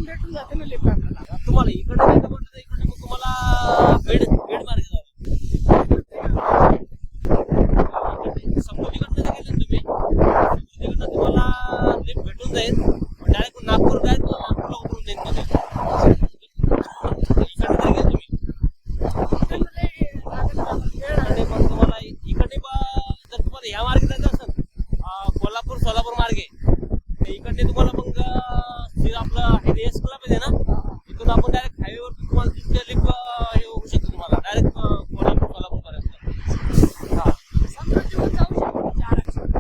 भेटून जाते ना लिफ्ट आपल्याला. तुम्हाला इकडे जायचं म्हटलं तर इकडे मग तुम्हाला बेड मार्गे जावं समृद्धीकडनं जर गेले तुम्ही समृद्धीकडनं तुम्हाला लिफ्ट भेटून जाईल. डायरेक्ट नागपूर नागपूरला उतरून देईन मध्ये इकडे जर गेले तुम्ही इकडे मग तुम्हाला इकडे जर तुम्हाला या मार्गे जायचं असेल कोल्हापूर सोलापूर मार्गे तर इकडे तुम्हाला मग आपलं एस क्लब आहे ना इथून आपण डायरेक्ट हायवेवर तुम्हाला तिथे लिफ्ट हे होऊ शकतो तुम्हाला डायरेक्ट कोल्हापूर सोलापूर पर्यंत. हा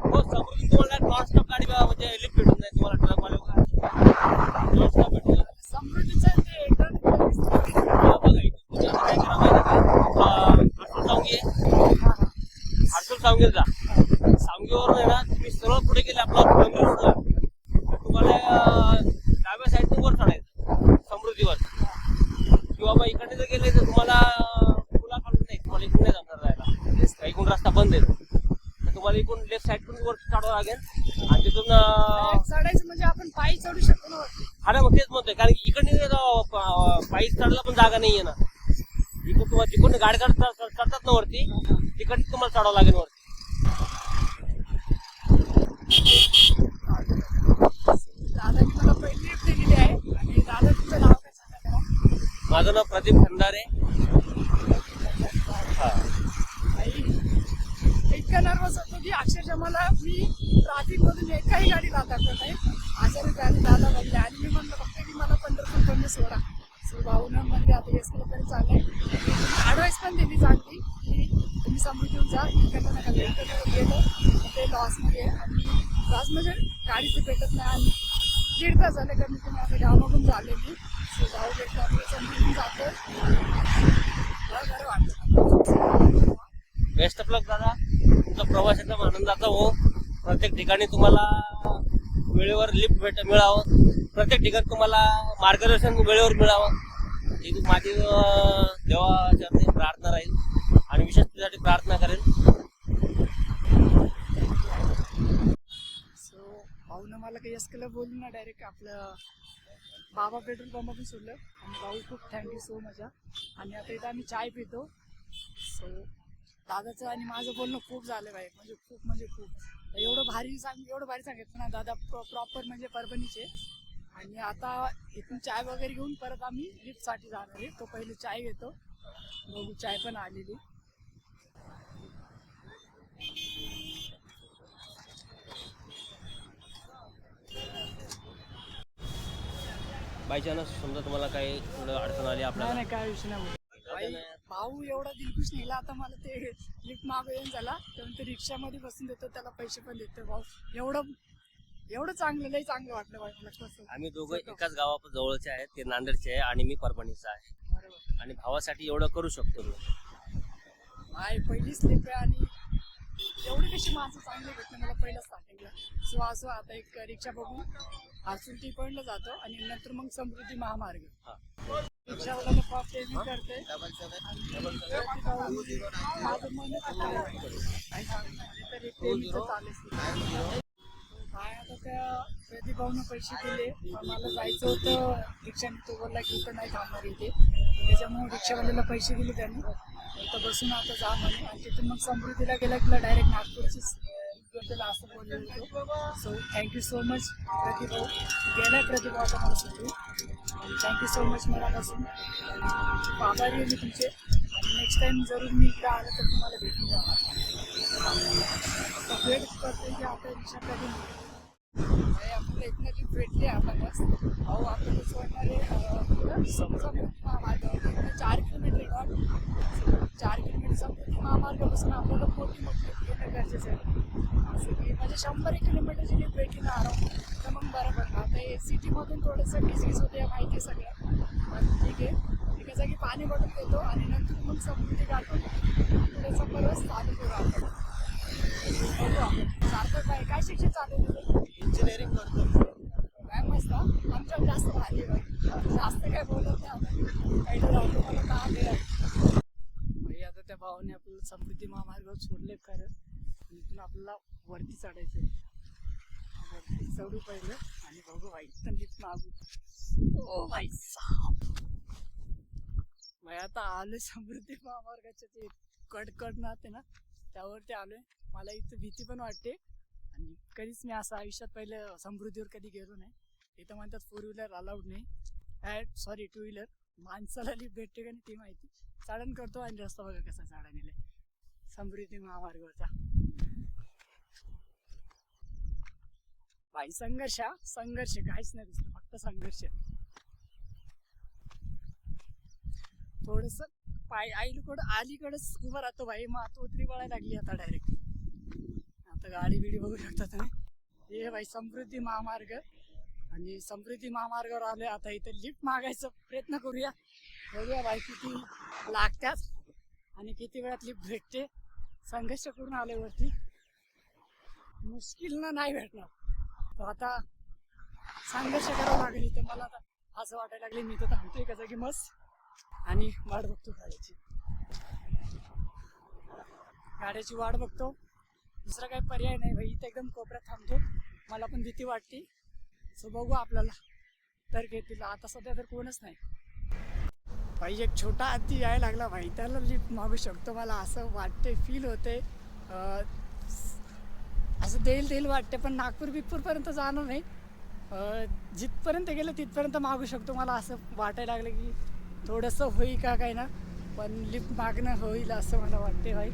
हो समृद्धी तुम्हाला नॉन स्टॉप गाडी म्हणजे लिफ्ट भेटून जाईल तुम्हाला ट्रकवाले नॉन स्टॉप भेटून समृद्धीचं ते बघा इथून तुम्ही आता काय करा माहिती का हर्सूल सावंगीर जा सावंगीवरून आहे ना तुम्ही सरळ पुढे गेले आपला डोंगरी रोडला तुम्हाला डाव्या साईडने वर चढायचं समृद्धीवर किंवा मग इकडे जर गेले तर तुम्हाला पुला काढून नाही तुम्हाला इकडून नाही जमणार जायला इकडून रस्ता बंद आहे तर तुम्हाला इकडून लेफ्ट साईडकडून वर चढावं लागेल आणि तिथून चढायचं म्हणजे आपण पायी चढू शकतो ना. हा ना मग तेच म्हणतोय कारण की इकडे पायी चढायला पण जागा नाहीये ना इकडून तुम्हाला तिकडून गाडी चढतात ना वरती तिकडे तुम्हाला चढावं लागेल वरती. दादानी मला पहिली लिफ्ट दिलेली आहे आणि दादा तुमचं नाव काय सांगा. माझं नाव प्रदीप खंदारे. इतका नर्वस होतो की अक्षरशः मला मी ट्रॅफिक मधून एकाही गाडी दाखवत नाही अशा गाडी दादा म्हणले आणि मी म्हणलं फक्त की मला 15 पण सोडा सो भाऊनं म्हणजे आता एस केलं तरी चाललंय. ॲडवाईस पण दिली चांगली की तुम्ही समृद्धीहून जा इकडनं नका गेलं ते लॉसमध्ये आणि लॉस म्हणजे गाडीचं भेटत नाही आणि 1.5 तास झाले कमी कमी आता गावामधून झाले मी सो भाऊ भेटलं आपलं समृद्धीहून जातं बरं वाटतं. बेस्ट ऑफ लक दादा तुमचा प्रवास एकदम आनंदाचा हो. प्रत्येक ठिकाणी तुम्हाला वेळेवर लिफ्ट मिळावं प्रत्येक ठिकाणी तुम्हाला मार्गदर्शन वेळेवर मिळावं ही माझी देवाच्या प्रार्थना राहील आणि विशेष त्यासाठी प्रार्थना करेल. सो भाऊनं मला काही एस केलं बोलून ना डायरेक्ट आपलं बाबा पेट्रोल पंपातून सोडलं आणि भाऊ खूप थँक्यू सो मच. आणि आता इथं आम्ही चाय पितो. सो दादाचं आणि माझं बोलणं खूप झालं बाई म्हणजे खूप एवढं भारी सांगितलं ना दादा प्रॉपर म्हणजे परभणीचे. आणि आता इथून चाय वगैरे घेऊन परत आम्ही लिफ्टसाठी जाणार आहे. तो पहिले चाय घेतो बघू चाय पण आलेली. बाय चान्स समजा तुम्हाला काही थोडं अडचण आली आपल्याला नाही काय विषय नाही भाऊ एवढा दिलखुश निघाला आता मला ते लिफ्ट मागं येऊन झाला त्यानंतर रिक्षामध्ये बसून देतो त्याला पैसे पण देतो. भाऊ एवढं चांगलं लई चांगलं वाटलं भाई मला कसं. आम्ही दोघं एकाच गावा जवळचे आहेत ते नांदेडचे आहे आणि मी परभणीचा आहे बरोबर आणि भावासाठी एवढं करू शकतो मी. आहे पहिलीच लिफ्ट आहे आणि एवढी कशी माणसं चांगली भेटले मला पहिलं स्टार्टिंगला. सो असं आता एक रिक्षा बघून हर्सूल टी पॉईंटला जातो आणि नंतर मग समृद्धी महामार्ग रिक्षावाला पेमेंट करते माझं मन काय आता त्या प्रदीप भाऊनं पैसे दिले मला जायचं होतं रिक्षाने. तो बोलला की इथं नाही थांबणार इथे त्याच्यामुळे रिक्षावाल्याला पैसे दिले त्यांनी इथं बसून आता जा म्हणे आणि तिथून मग समृद्धीला गेला की डायरेक्ट नागपूरचीच त्याला असं बोललो होतो. So thank you so much Pradeep भाऊ गेलाय प्रदीप भाऊचा मला सोडून थँक्यू सो मच मनापासून खूप आभारी आहे मी तुमचे. आणि नेक्स्ट टाइम जरूर मी इकडे आलं तर तुम्हाला भेटून जाणार. वेट करते की आता रिक्षा कधी आपल्याला इथनं लिफ्ट भेटली आपल्यालाच भाऊ आपल्याला सोडणारे समजा महामार्गावर 4 किलोमीटर 4 किलोमीटर समृद्धी महामार्गापासून आपल्याला मोठी येणं गरजेचं आहे. असं की म्हणजे 100 किलोमीटरची लिफ्ट भेटली ना तर मग बरं पडलं. आता हे सिटीमधून थोडंसं डिसीज होते माहिती आहे सगळं पण ठीक आहे एका जागी पाणी बॉटल देतो आणि नंतर मग समृद्धी गाठून पुढे परत चालू करू आपण. सारखं काय शिक्षण चालू आहे इंजिनिअरिंग करतो काय मस्त आमच्या जास्त भारी आहे जास्त काय बोलत नाही आपण काही राहतो मला काम आहे. आता त्या भावाने आपल्याला समृद्धी महामार्गावर सोडले खरं इथून आपल्याला वरती चढायचं आहे. चढू पहिलं आणि बघू भाई लिफ्ट मागू. ओ भाई साहब, भाई आता आलोय समृद्धी महामार्गाच्या ते कडकड नाते ना त्यावरती आलोय. मला इथं भीती पण वाटते आणि कधीच मी असं आयुष्यात पहिलं समृद्धीवर कधी गेलो नाही. इथं म्हणतात 4 व्हीलर अलाउड नाही, सॉरी 2 व्हीलर. माणसाला लिफ्ट भेटते का नाही ती माहिती. चाळण करतो आणि रस्ता बघा कसा चाळणीला समृद्धी महामार्गावरचा. भाई संघर्ष, संघर्ष काहीच नाही दुसरं, फक्त संघर्ष. थोडस पाय अलीकडच उभं राहतो भाई, मग आता उतरी वळायला लागली आता डायरेक्ट. आता गाडी बिडी बघू शकता तुम्ही. हे भाई समृद्धी महामार्ग आणि समृद्धी महामार्गावर आलोय. आता इथं लिफ्ट मागायचा प्रयत्न करूया, बघूया भाई किती लागतात आणि किती वेळात लिफ्ट भेटते. संघर्ष करून आले वरती, मुश्किल ना नाही भेटणार. तर आता संघर्ष करावा लागेल. इथं मला आता असं वाटायला लागले मी तर थांबतोय एका जागी मस्त आणि वाट बघतो गाड्याची वाट बघतो. दुसरा काही पर्याय नाही भाई, इथं एकदम कोपऱ्यात थांबतो. मला पण भीती वाटते. सो बघू आपल्याला तर घेतील. आता सध्या तर कोणच नाही भाई. एक छोटा हत्ती यायला लागला भाई, त्याला लिफ्ट मागू शकतो मला असं वाटते, फील होते. असं देईल वाटते, पण नागपूर बिगपूरपर्यंत जाणार नाही. जिथपर्यंत गेलं तिथपर्यंत मागू शकतो. मला असं वाटायला लागलं की थोडंसं होईल का काय ना, पण लिफ्ट मागणं होईल असं मला वाटते भाई.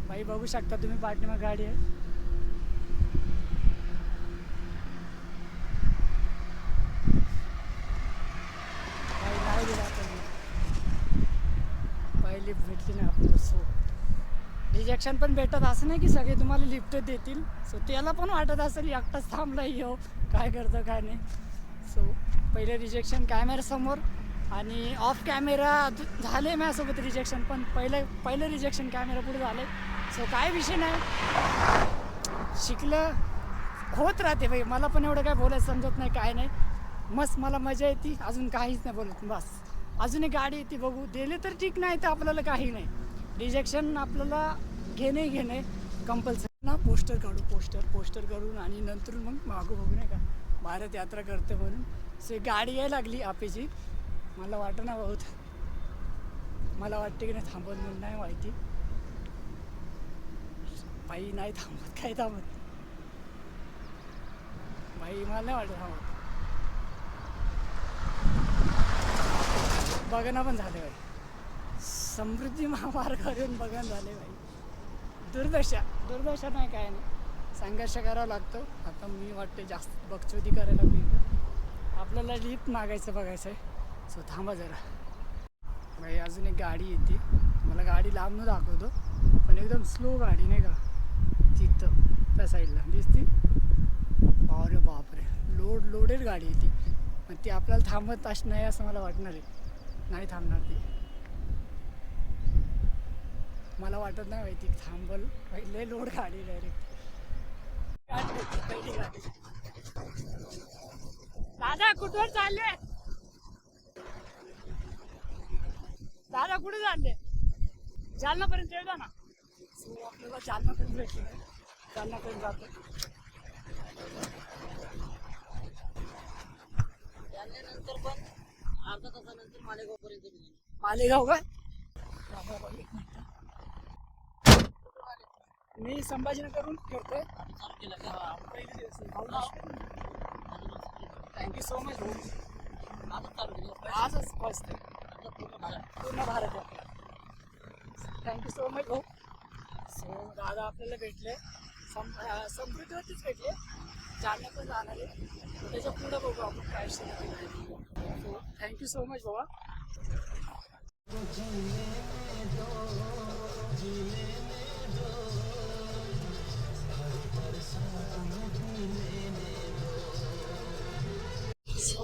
भाई बघू शकता तुम्ही पाठीमाग गाडी आहे. भाई नाही दिला भाई, लिफ्ट भेटली नाही आपल्याला. सो रिजेक्शन पण भेटत असं नाही की सगळे तुम्हाला लिफ्ट देतील. सो त्याला पण वाटत असेल एकटाच थांबला येऊ काय करतं काय नाही. सो पहिले रिजेक्शन कॅमेऱ्यासमोर आणि ऑफ कॅमेरा झाले माझ्यासोबत रिजेक्शन, पण पहिलं रिजेक्शन कॅमेरा पुढे झाले. सो काय विषय नाही, शिकलं होत राहते भाई. मला पण एवढं काय बोलायचं समजत नाही काय नाही. मस्त मला मजा येते, अजून काहीच नाही बोलत. बस अजून एक गाडी येते, बघू दिले तर ठीक, नाही तर आपल्याला काही नाही. रिजेक्शन आपल्याला घेणे कंपल्सरी ना. पोस्टर काढू, पोस्टर काढून आणि नंतर मग मागू बघू नाही का भारत यात्रा करते म्हणून. सो गाडी यायला लागली आपेची. मला वाटत ना बहुत, मला वाटते की नाही थांबत म्हणून, नाही माहिती भाई. नाही थांबत, काय थांबत भाई, मला नाही वाटत थांबत. बघणं पण झाले भाई, समृद्धी महामार्गावरून बघणं झाले भाई. दुर्दशा नाही काय नाही, संघर्ष करावा लागतो. आता मी वाटते जास्त बकचोदी करायला लागली. आपल्याला लिफ्ट मागायचं बघायचं आहे. सो थांबा जरा भाई, अजून एक गाडी येते. मला गाडी लांबून दाखवतो, पण एकदम स्लो गाडी नाही का, तिथं त्या साईडला दिसते. अरे बापरे, लोडेड गाडी येते. पण ती आपल्याला थांबत नाही असं मला वाटणार आहे. नाही थांबणार ती, मला वाटत नाही माहिती थांबल. पहिले लोड गाडी डायरेक्ट पहिली गाडी. दादा कुठवर चालले? दादा कुठे चालले? जालनापर्यंत येऊ द्या ना. सो आपल्याला जालनापर्यंत भेटलं, जालनापर्यंत जातो. जालन्यानंतर पण अर्धा तासानंतर मालेगाव पर्यंत. मालेगाव का? मी संभाजीनगरहून करतोय. थँक्यू सो मच भाऊ. आजच फर्स्ट आहे पूर्ण भारत. थँक्यू सो मच भाऊ. सो दादा आपल्याला भेटले, समृद्धीवरतीच भेटले. जालना पण जाणार आहे, त्याच्या पुढं बघू आपण काय. सो थँक्यू सो मच भाऊ.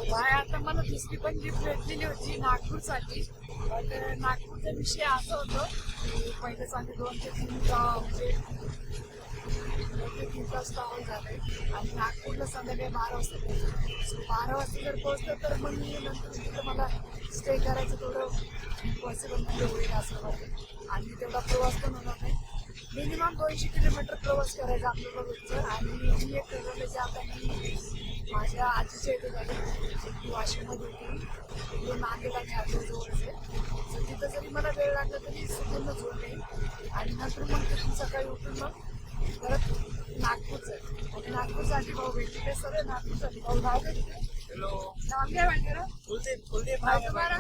बाय आता मला दुसरी पण लिफ्ट भेटलेली होती नागपूरसाठी. पण नागपूरचा विषय असा होतो की पहिलेच आम्ही 2 ते 3 तास ट्रॅव्हल झाले आणि नागपूरला संध्याकाळी 12 वाजता पोहोचलो. सो 12 वाजता जर पोहोचलं तर मग मी नंतर तिथं मला स्टे करायचं थोडं पॉसिबल म्हणजे होईल असं वाटतं आणि तेवढा प्रवास पण होणार नाही. मिनिमम 200 किलोमीटर प्रवास करायचा आपल्याला रोजचं. आणि मी एक ठरवलं की आता मी माझ्या आजीच्या इथे झाली वाशिममध्ये होती, तिकडून नांदेड आणि जवळच आहे. तर तिथं जरी मला वेळ लागला तरी सुगंध जोडले. आणि नंतर मग तिथून सकाळी उठून मग परत नागपूरचं आहे. आणि नागपूरसाठी भाऊ भेटले, सर नागपूरसाठी भाऊ नाव भेटले. हेलो नाम क्या है मेरा? कुलदीप नाव तुम्हारा?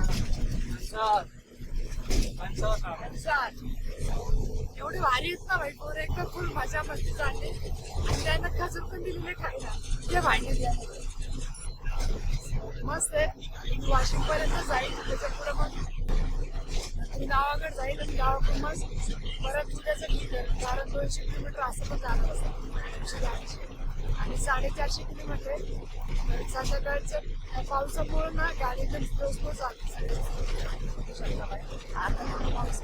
अंसार. एवढे भारी आहेत ना भाई पोरं, एकदम फुल मजा मस्ती चालली. आणि त्यांना खजूर पण दिलेले खायला, ते भांडे द्या मस्त आहे. वाशिम पर्यंत जाईल, त्याच्या पुढे मग मी गावाकडे जाईल आणि गावाकडून मग परत उद्याचं ठीक आहे. कारण 200 किलोमीटर असं पण जात असतं आणि 450 किलोमीटर आहे. तर संध्याकाळचं पावसामुळे ना गाडी एकदम स्लो चालते. आता पाऊस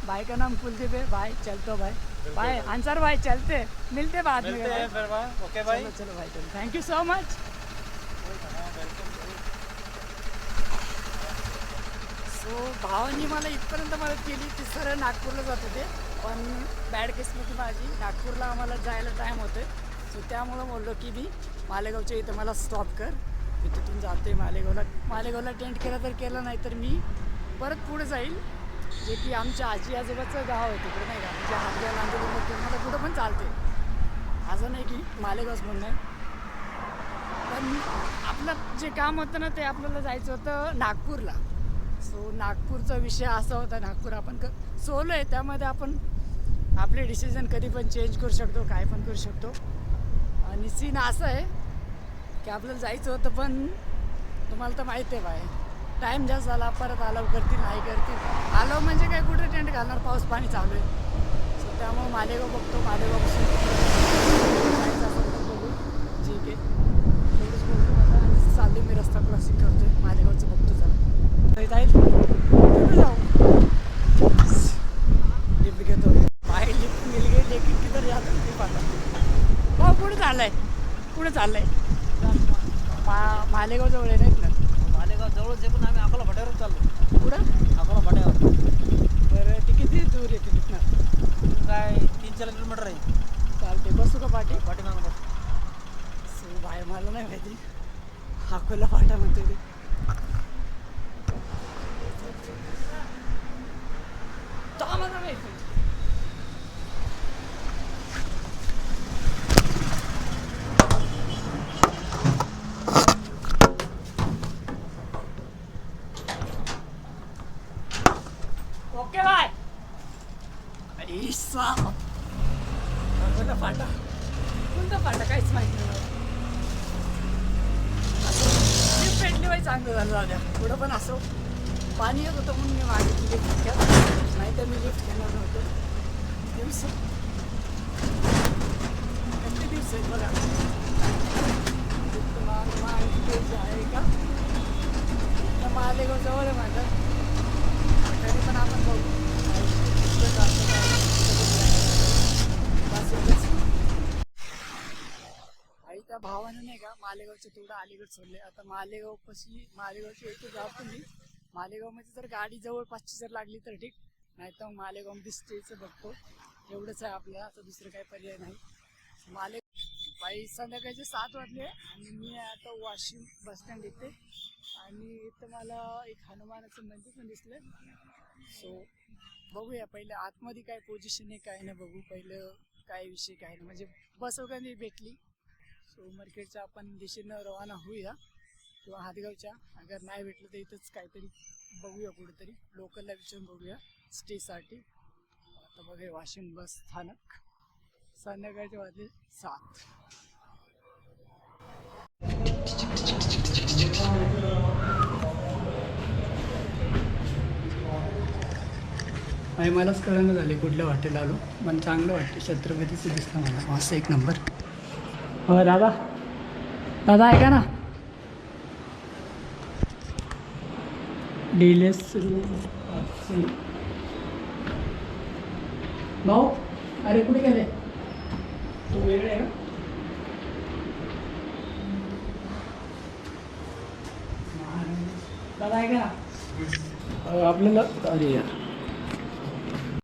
भाई का नाम कुलदीप है भाई. चलतो भाई. भाई अंसार भाई चलते मिलते बाद में. ओके भाई. चलो चलो भाई चलो. Thank you so much. सो भावानी मला इथपर्यंत मदत केली. ती सरळ नागपूरला जात होते, पण बॅड केसमध्ये माझी नागपूरला आम्हाला जायला टाईम होते. सो त्यामुळं बोललो की मी मालेगावच्या इथं मला स्टॉप कर, मी तिथून जाते मालेगावला टेंट केला तर केला, नाही तर मी परत पुढे जाईल, जे की आमच्या आजी आजोबाचं गाव आहे तिकडे नाही का, म्हणजे हातगाव नांदेड मला कुठं पण चालते. असं नाही की मालेगावच म्हणणं आहे. पण आपलं जे काम होतं ना ते आपल्याला जायचं होतं नागपूरला. सो नागपूरचा विषय असा होता, नागपूर आपण सोलो आहे, त्यामध्ये आपण आपले डिसिजन कधी पण चेंज करू शकतो, काय पण करू शकतो. आणि सीन असं आहे की आपल्याला जायचं होतं, पण तुम्हाला तर माहिती आहे बाय, टाईम जास्त झाला, परत अलाव करतील नाही करतील. अलाव म्हणजे काय, कुठे टेंट घालणार, पाऊस पाणी चालू आहे. सो त्यामुळे मालेगाव बघतो, मालेगावपासून जायचं असेल तर बघू, ठीक आहे तेवढंच बघतो. आता चालू मी रस्ता क्रॉसिंग करतो आहे, मालेगावचं बघतो जरा जाईल कुठे जाऊ. लिफ्ट घेतो बाहेर, लिफ्ट मिल गई लेकिन किधर जातो ते पाहता. भाऊ कुठे चाललाय, कुठे चाललाय? मालेगाव जवळ आहे नाहीत ना? मालेगाव जवळच आहे, पण आम्ही अकोला फाट्यावर चाललो. कुठं? अकोला फाट्यावर. बरं, ती किती दूर येते तिथनं? काय 3-4 किलोमीटर आहे. चालते, बसू का पाठी? पाठीमागं बस. सो बाहेर मला नाही माहिती, अकोला फाटा म्हणते ते. Okay bye. कोणता फाटा, कोणता फाटा काहीच माहिती नाही मला. लिफ्ट भेटली बाई, चांगलं झालं. जाऊ पुढं पण असो, पाणी येत होतं म्हणून मी मागितली लिफ्ट घ्या, नाही तर मी लिफ्ट घेणार नव्हतो. दिवस किती दिवस आहेत बघा. आहे का मालेगाव जवळ आहे माझं, तरी पण आपण बघू. आई त्या भावानं नाही का मालेगावचं तेवढं अलीगड सोडले. आता मालेगावच्या इथे जातो मी. मालेगावमध्ये जर गाडी जवळपासची जर लागली तर ठीक, नाही तर मग मालेगावमध्ये स्टेचं बघतो. एवढंच आहे आपल्याला, आता दुसरं काही पर्याय नाही. बाई संध्याकाळचे 7 वाजले आणि मी आता वाशिम बसस्टँड येते. आणि इथं मला एक हनुमानाचं मंदिर पण दिसलं. सो बघूया पहिलं आतमध्ये काय पोझिशन आहे काय नाही, बघू पहिलं काय विषय काय नाही. म्हणजे बस वगैरे भेटली. सो मार्केटच्या आपण दिशेनं रवाना होऊया, किंवा हातगावच्या. अगर नाही भेटलं तर इथंच काहीतरी बघूया, कुठेतरी लोकलला विचारून बघूया स्टेसाठी. आता बघूया वाशिम बस स्थानक. संध्याकाळचे वाजले 7. आणि मलाच कळणं झाले कुठल्या वाटेला आलो, पण चांगलं वाटते. छत्रपतीचं दिसलं मला असं एक नंबर. हो दादा, दादा ऐका ना, डिलेस भाऊ, अरे कुठे गेले तू? वेळ आहे का? दादा ऐका ना आपल्याला अरे यार